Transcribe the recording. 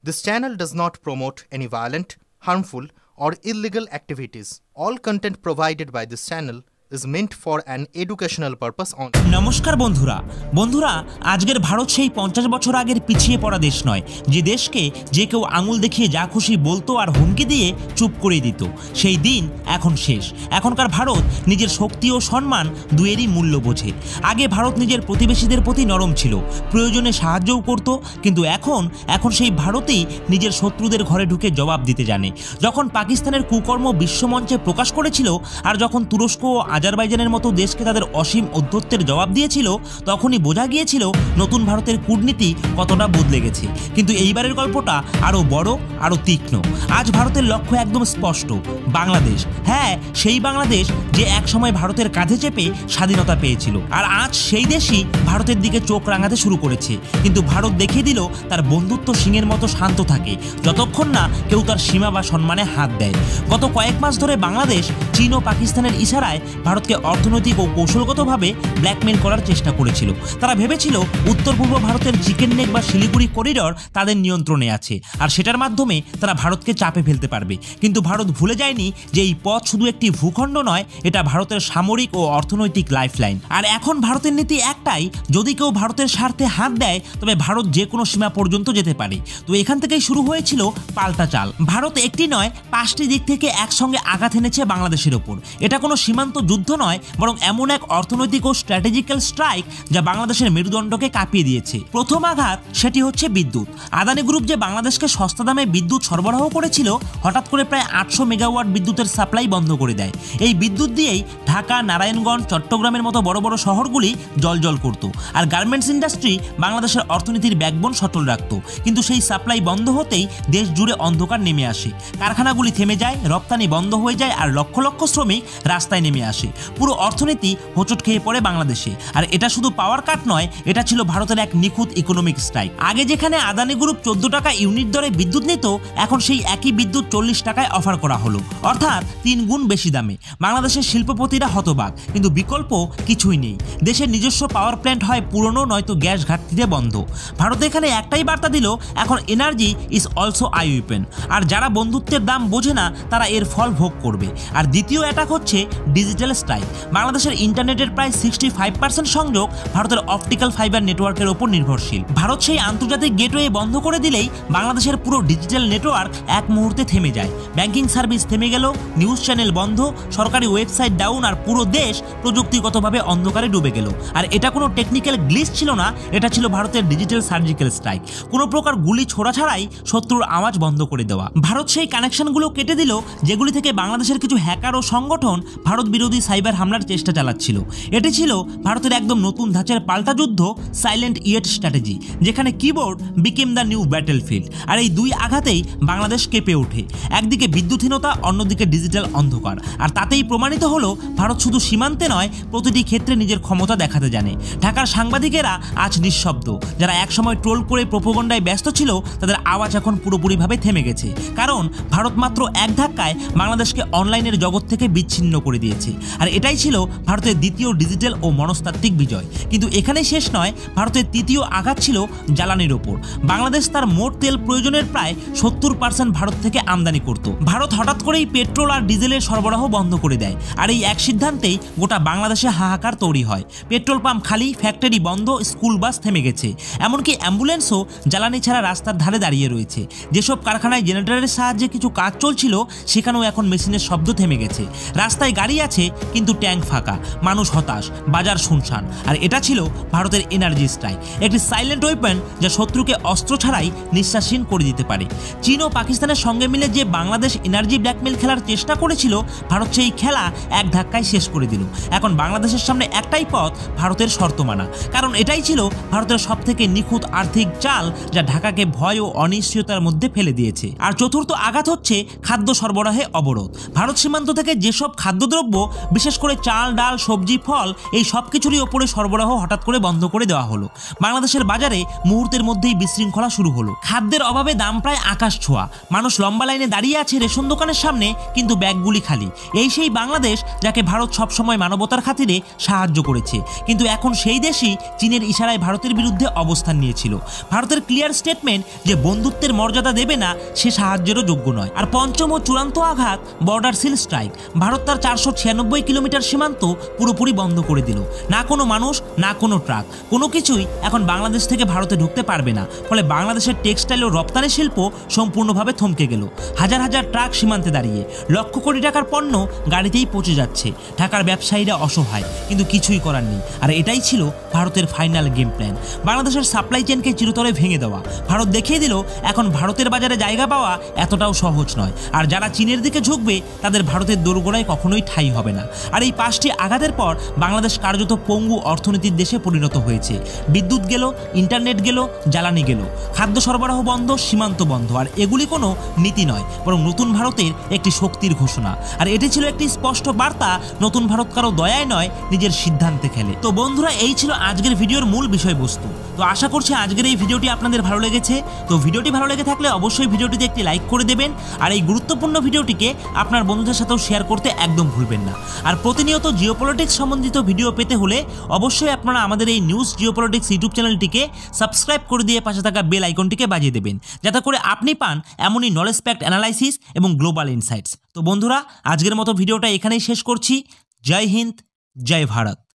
This channel does not promote any violent, harmful, or illegal activities. All content provided by this channel is meant for an educational purpose only. নমস্কার বন্ধুরা আজকের ভারত সেই 50 বছর আগের পিছিয়ে পড়া দেশ নয়, যে দেশকে যে কেউ আঙুল দেখিয়ে যা খুশি বলতো আর হুমকি দিয়ে চুপ করে দিত। সেই দিন এখন শেষ। এখনকার ভারত নিজের শক্তি ও সম্মান দুয়েরই মূল্য বোঝে। আগে ভারত নিজের প্রতিবেশীদের প্রতি নরম ছিল, প্রয়োজনে সাহায্যও করত, কিন্তু এখন সেই ভারতই নিজের শত্রুদের ঘরে ঢুকে জবাব দিতে জানে। যখন পাকিস্তানের কুকর্ম বিশ্বমঞ্চে প্রকাশ করেছিল আর যখন তুরস্ক ও আজারবাইজানের মতো দেশকে তাদের অসীম ঔদ্ধত্যের জবাব দিয়েছিল, তখনই বোঝা গিয়েছিল নতুন ভারতের কূটনীতি কতটা বদলে গেছে। কিন্তু এইবারের গল্পটা আরও বড়, আরও তীক্ষ্ণ। আজ ভারতের লক্ষ্য একদম স্পষ্ট, বাংলাদেশ। হ্যাঁ, সেই বাংলাদেশ যে একসময় ভারতের কাঁধে চেপে স্বাধীনতা পেয়েছিল, আর আজ সেই দেশই ভারতের দিকে চোখ রাঙাতে শুরু করেছে। কিন্তু ভারত দেখিয়ে দিল তার বন্ধুত্ব সিংহের মতো শান্ত থাকে যতক্ষণ না কেউ তার সীমা বা সম্মানে হাত দেয়। গত কয়েক মাস ধরে বাংলাদেশ চীন ও পাকিস্তানের ইশারায় ভারতকে অর্থনৈতিক ও কৌশলগতভাবে ব্ল্যাকমেল করার চেষ্টা করেছিল। তারা ভেবেছিল উত্তর পূর্ব ভারতের চিকেন নেক বা শিলিগুড়ি করিডর তাদের নিয়ন্ত্রণে আছে, আর সেটার মাধ্যমে তারা ভারতকে চাপে ফেলতে পারবে। কিন্তু ভারত ভুলে যায়নি যে এই পথ শুধু একটি ভূখণ্ড নয়, এটা ভারতের সামরিক ও অর্থনৈতিক লাইফলাইন। আর এখন ভারতের নীতি একটাই, যদি কেউ ভারতের স্বার্থে হাত দেয় তবে ভারত যে কোনো সীমা পর্যন্ত যেতে পারে। তো এখান থেকেই শুরু হয়েছিল পাল্টা চাল। ভারত একটি নয়, 5টি দিক থেকে একসঙ্গে আঘাত এনেছে বাংলাদেশের ওপর। এটা কোনো সীমান্ত যুদ্ধ নয়, বরং এমন এক অর্থনৈতিক ও স্ট্র্যাটেজিক্যাল স্ট্রাইক যা বাংলাদেশের মেরুদণ্ডকে কাঁপিয়ে দিয়েছে। প্রথম আঘাত সেটি হচ্ছে বিদ্যুৎ। আদানি গ্রুপ যে বাংলাদেশকে সস্তা দামে বিদ্যুৎ সরবরাহ করেছিল, হঠাৎ করে প্রায় 800 মেগাওয়াট বিদ্যুতের সাপ্লাই বন্ধ করে দেয়। এই বিদ্যুৎ দিয়েই ঢাকা, নারায়ণগঞ্জ, চট্টগ্রামের মতো বড় বড় শহরগুলি জলজল করত, আর গার্মেন্টস ইন্ডাস্ট্রি বাংলাদেশের অর্থনীতির ব্যাকবোন সচল রাখত। কিন্তু সেই সাপ্লাই বন্ধ হতেই দেশ জুড়ে অন্ধকার নেমে আসে, কারখানাগুলি থেমে যায়, রপ্তানি বন্ধ হয়ে যায়, আর লক্ষ লক্ষ শ্রমিক রাস্তায় নেমে আসে। পুরো অর্থনীতি হোঁচট খেয়ে পড়ে বাংলাদেশে। আর এটা শুধু পাওয়ার কাট নয়, এটা ছিল ভারতের এক নিখুঁত ইকোনমিক স্ট্রাইক। আগে যেখানে আদানি গ্রুপ 14 টাকা ইউনিট দরে বিদ্যুৎ নিত, এখন সেই একই বিদ্যুৎ 40 টাকায় অফার করা হলো, অর্থাৎ 3 গুণ বেশি দামে। বাংলাদেশের শিল্পপতিরা হতবাক, কিন্তু বিকল্প কিছুই নেই। দেশের নিজস্ব পাওয়ার প্ল্যান্ট হয় পুরনো, নয়তো গ্যাস ঘাটতিতে বন্ধ। ভারত এখানে একটাই বার্তা দিল, এখন energy is also a weapon. আর যারা বন্ধুত্বের দাম বোঝে না, তারা এর ফল ভোগ করবে। আর দ্বিতীয় অ্যাটাক হচ্ছে ডিজিটাল স্ট্রাইক। বাংলাদেশের ইন্টারনেটের প্রায় 65% সংযোগ ভারতের অপটিক্যাল ফাইবার নেটওয়ার্কের ওপর নির্ভরশীল। ভারত সেই আন্তর্জাতিক গেটওয়ে বন্ধ করে দিলেই বাংলাদেশের পুরো ডিজিটাল নেটওয়ার্ক এক মুহূর্তে থেমে যায়। ব্যাংকিং সার্ভিস থেমে গেল, নিউজ চ্যানেল বন্ধ, সরকারি ওয়েবসাইট ডাউন, আর পুরো দেশ প্রযুক্তিগতভাবে অন্ধকারে ডুবে গেল। আর এটা কোনো টেকনিক্যাল গ্লিচ ছিল না, এটা ছিল ভারতের ডিজিটাল সার্জিক্যাল স্ট্রাইক। কোনো প্রকার গুলি ছোড়া ছাড়াই শত্রুর আওয়াজ বন্ধ করে দেওয়া। ভারত সেই কানেকশনগুলো কেটে দিল যেগুলি থেকে বাংলাদেশের কিছু হ্যাকার ও সংগঠন ভারত বিরোধী সাইবার হামলার চেষ্টা চালাচ্ছিল। এটি ছিল ভারতের একদম নতুন ধাঁচের পাল্টা যুদ্ধ, সাইলেন্ট ইয়েট স্ট্র্যাটেজি, যেখানে keyboard became the new battlefield. আর এই দুই আঘাতেই বাংলাদেশ কেঁপে ওঠে। একদিকে বিদ্যুৎহীনতা, অন্যদিকে ডিজিটাল অন্ধকার। আর তাতেই প্রমাণিত হলো ভারত শুধু সীমান্তে নয়, প্রতিটি ক্ষেত্রে নিজের ক্ষমতা দেখাতে জানে। ঢাকার সাংবাদিকেরা আজ নিঃশব্দ। যারা একসময় ট্রোল করে প্রোপাগান্ডায় ব্যস্ত ছিল, তাদের আওয়াজ এখন পুরোপুরিভাবে থেমে গেছে। কারণ ভারত মাত্র এক ধাক্কায় বাংলাদেশকে অনলাইনের জগৎ থেকে বিচ্ছিন্ন করে দিয়েছে। আর এটাই ছিল ভারতের দ্বিতীয় ডিজিটাল ও মনস্তাত্ত্বিক বিজয়। কিন্তু এখানেই শেষ নয়, ভারতের তৃতীয় আঘাত ছিল জ্বালানির ওপর। বাংলাদেশ তার মোট তেল প্রয়োজনের প্রায় 70% ভারত থেকে আমদানি করত। ভারত হঠাৎ করেই পেট্রোল আর ডিজেলের সরবরাহ বন্ধ করে দেয়, আর এই এক সিদ্ধান্তেই গোটা বাংলাদেশে হাহাকার তৈরি হয়। পেট্রোল পাম্প খালি, ফ্যাক্টরি বন্ধ, স্কুল বাস থেমে গেছে, এমনকি অ্যাম্বুলেন্সও জ্বালানি ছাড়া রাস্তার ধারে দাঁড়িয়ে রয়েছে। যেসব কারখানায় জেনারেটরের সাহায্যে কিছু কাজ চলছিল, সেখানেও এখন মেশিনের শব্দ থেমে গেছে। রাস্তায় গাড়ি আছে, কিন্তু ট্যাঙ্ক ফাঁকা, মানুষ হতাশ, বাজার শুনশান। আর এটা ছিল ভারতের এনার্জি স্ট্রাইক, একটি সাইলেন্ট ওয়েপন যা শত্রুকে অস্ত্র ছাড়াই নিঃশ্বাসহীন করে দিতে পারে। চীন ও পাকিস্তানের সঙ্গে মিলে যে বাংলাদেশ এনার্জি ব্ল্যাকমেল খেলার চেষ্টা করেছিল, ভারত সেই খেলা এক ধাক্কায় শেষ করে দিল। এখন বাংলাদেশের সামনে একটাই পথ, ভারতের শর্ত মানা। কারণ এটাই ছিল ভারতের সবথেকে নিখুঁত আর্থিক চাল, যা ঢাকাকে ভয় ও অনিশ্চয়তার মধ্যে ফেলে দিয়েছে। আর চতুর্থ আঘাত হচ্ছে খাদ্য সরবরাহে অবরোধ। ভারত সীমান্ত থেকে যেসব খাদ্যদ্রব্য বিশেষ করে চাল, ডাল, সবজি, ফল এই সব কিছুরই ওপরে সরবরাহ হঠাৎ করে বন্ধ করে দেওয়া হলো। বাংলাদেশের বাজারে মুহূর্তের মধ্যেই বিশৃঙ্খলা শুরু হলো। খাদ্যের অভাবে দাম প্রায় আকাশ ছোঁয়া। মানুষ লম্বা লাইনে দাঁড়িয়ে আছে রেশন দোকানের সামনে, কিন্তু ব্যাগগুলি খালি। এই সেই বাংলাদেশ যাকে ভারত সবসময় মানবতার খাতিরে সাহায্য করেছে, কিন্তু এখন সেই দেশই চীনের ইশারায় ভারতের বিরুদ্ধে অবস্থান নিয়েছিল। ভারতের ক্লিয়ার স্টেটমেন্ট যে বন্ধুত্বের মর্যাদা দেবে না, সে সাহায্যেরও যোগ্য নয়। আর পঞ্চম ও চূড়ান্ত আঘাত বর্ডার সিল স্ট্রাইক। ভারত তার 496 কিলোমিটার সীমান্ত পুরোপুরি বন্ধ করে দিল। না কোনো মানুষ, না কোনো ট্রাক, কোনো কিছুই এখন বাংলাদেশ থেকে ভারতে ঢুকতে পারবে না। ফলে বাংলাদেশের টেক্সটাইল ও রপ্তানি শিল্প সম্পূর্ণভাবে থমকে গেল। হাজার হাজার ট্রাক সীমান্তে দাঁড়িয়ে, লক্ষ কোটি টাকার পণ্য গাড়িতেই পৌঁছে যাচ্ছে। ঢাকার ব্যবসায়ীরা অসহায়, কিন্তু কিছুই করার নেই। আর এটাই ছিল ভারতের ফাইনাল গেম প্ল্যান, বাংলাদেশের সাপ্লাই চেনকে চিরতরে ভেঙে দেওয়া। ভারত দেখিয়ে দিল এখন ভারতের বাজারে জায়গা পাওয়া এতটাও সহজ নয়। আর যারা চীনের দিকে ঝুঁকবে তাদের ভারতের দোরগোড়ায় কখনোই ঠাঁই হবে না। আর এই 5টি আঘাতের পর বাংলাদেশ কার্যত পঙ্গু অর্থনীতির দেশে পরিণত হয়েছে। বিদ্যুৎ গেল, ইন্টারনেট গেল, জ্বালানি গেল, খাদ্য সরবরাহ বন্ধ, সীমান্ত বন্ধ। আর এগুলি কোনো নীতি নয়, বরং নতুন ভারতের একটি শক্তির ঘোষণা। আর এটি ছিল একটি স্পষ্ট বার্তা, নতুন ভারত কারো দয়ায় নয়, নিজের সিদ্ধান্তে খেলে। তো বন্ধুরা, এই ছিল আজকের ভিডিওর মূল বিষয়বস্তু। তো আশা করছি আজকের এই ভিডিওটি আপনাদের ভালো লেগেছে। তো ভিডিওটি ভালো লেগে থাকলে অবশ্যই ভিডিওটিতে একটি লাইক করে দেবেন। আর এই গুরুত্বপূর্ণ ভিডিওটিকে আপনার বন্ধুদের সাথেও শেয়ার করতে একদম ভুলবেন না। আর প্রতিনিয়ত জিওপলিটিক্স সম্বন্ধিত ভিডিও পেতে হলে অবশ্যই আপনারা আমাদের এই নিউজ জিওপলিটিক্স ইউটিউব চ্যানেলটিকে সাবস্ক্রাইব করে দিয়ে পাশে থাকা বেল আইকনটিকে বাজিয়ে দেবেন, যাতে করে আপনি পান এমনই নলেজ প্যাকড অ্যানালাইসিস এবং গ্লোবাল ইনসাইটস। তো বন্ধুরা, আজকের মতো ভিডিওটা এখানেই শেষ করছি। জয় হিন্দ, জয় ভারত।